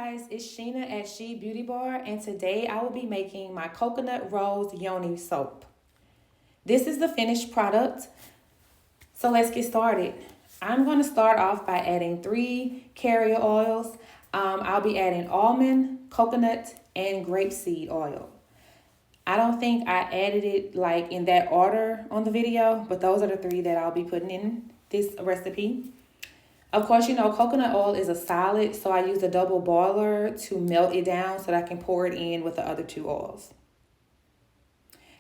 guys, it's Sheena at Shee Beauty Bar, and today I will be making my coconut rose Yoni soap. This is the finished product, so let's get started. I'm going to start off by adding 3 carrier oils. I'll be adding almond, coconut, and grapeseed oil. I don't think I added it like in that order on the video, but those are the 3 that I'll be putting in this recipe. Of course, you know, coconut oil is a solid, so I use a double boiler to melt it down so that I can pour it in with the other 2 oils.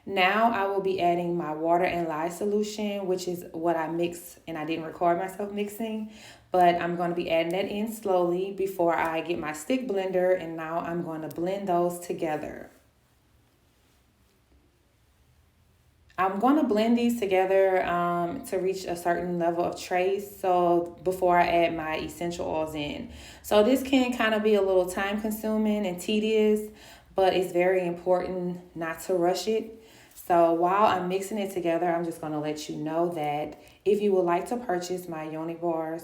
Now I will be adding my water and lye solution, which is what I mix, and I didn't record myself mixing, but I'm going to be adding that in slowly before I get my stick blender, and now I'm going to blend those together. I'm going to blend these together to reach a certain level of trace, so before I add my essential oils in. So this can kind of be a little time consuming and tedious, but it's very important not to rush it. So while I'm mixing it together, I'm just going to let you know that if you would like to purchase my Yoni bars,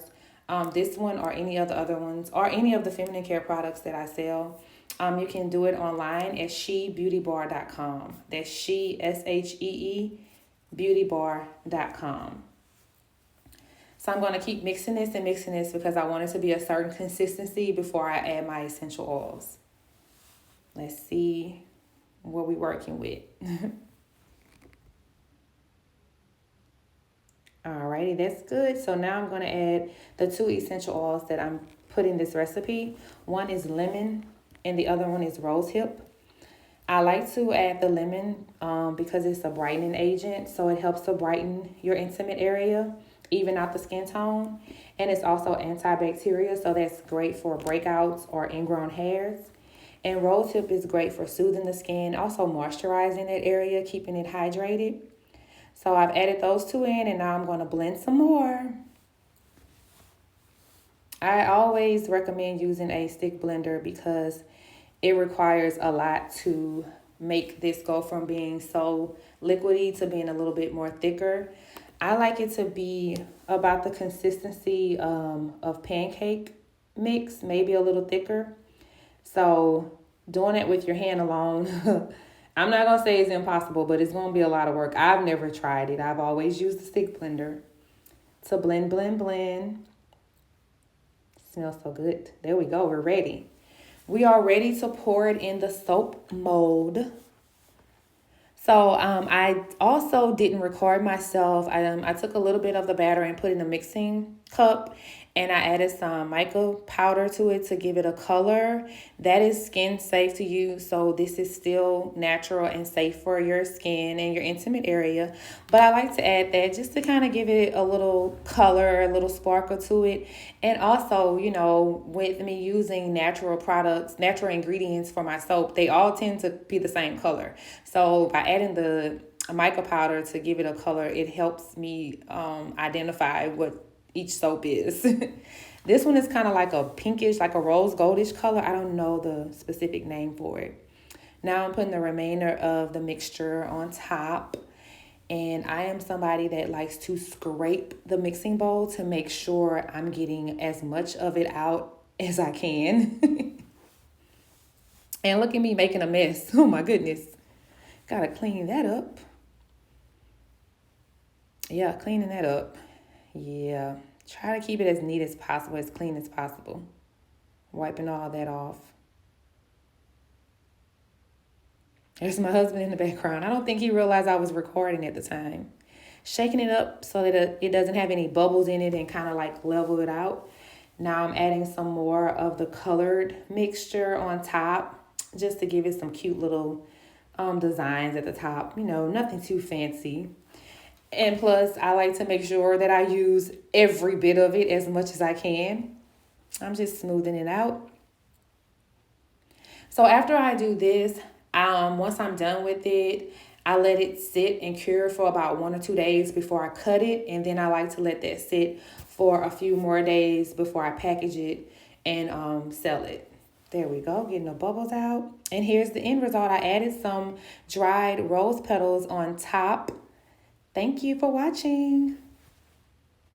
this one or any of the other ones, or any of the feminine care products that I sell, you can do it online at sheebeautybar.com. That's Shee, SHEE, beautybar.com. So I'm going to keep mixing this because I want it to be a certain consistency before I add my essential oils. Let's see what we're working with. Alrighty, that's good. So now I'm going to add the 2 essential oils that I'm putting in this recipe. One is lemon and the other one is rosehip. I like to add the lemon because it's a brightening agent, so it helps to brighten your intimate area, even out the skin tone. And it's also antibacterial, so that's great for breakouts or ingrown hairs. And rosehip is great for soothing the skin, also moisturizing that area, keeping it hydrated. So I've added those 2 in, and now I'm going to blend some more. I always recommend using a stick blender because it requires a lot to make this go from being so liquidy to being a little bit more thicker. I like it to be about the consistency of pancake mix, maybe a little thicker. So doing it with your hand alone, I'm not going to say it's impossible, but it's going to be a lot of work. I've never tried it. I've always used the stick blender to blend. Smells so good. There we go. We're ready. We are ready to pour it in the soap mold. So I also didn't record myself. I took a little bit of the batter and put in a mixing cup, and I added some mica powder to it to give it a color. That is skin safe to use, so this is still natural and safe for your skin and your intimate area. But I like to add that just to kind of give it a little color, a little sparkle to it. And also, you know, with me using natural products, natural ingredients for my soap, they all tend to be the same color. So by adding the mica powder to give it a color, it helps me identify what each soap is. This one is kind of like a pinkish, like a rose goldish color. I don't know the specific name for it. Now I'm putting the remainder of the mixture on top. And I am somebody that likes to scrape the mixing bowl to make sure I'm getting as much of it out as I can. And look at me making a mess. Oh my goodness. Gotta clean that up. Yeah, cleaning that up. Yeah, try to keep it as neat as possible, as clean as possible. Wiping all that off. There's my husband in the background. I don't think he realized I was recording at the time. Shaking it up so that it doesn't have any bubbles in it and kind of like level it out. Now I'm adding some more of the colored mixture on top just to give it some cute little designs at the top. You know, nothing too fancy. And plus, I like to make sure that I use every bit of it as much as I can. I'm just smoothing it out. So after I do this, once I'm done with it, I let it sit and cure for about 1 or 2 days before I cut it. And then I like to let that sit for a few more days before I package it and sell it. There we go, getting the bubbles out. And here's the end result. I added some dried rose petals on top. Thank you for watching.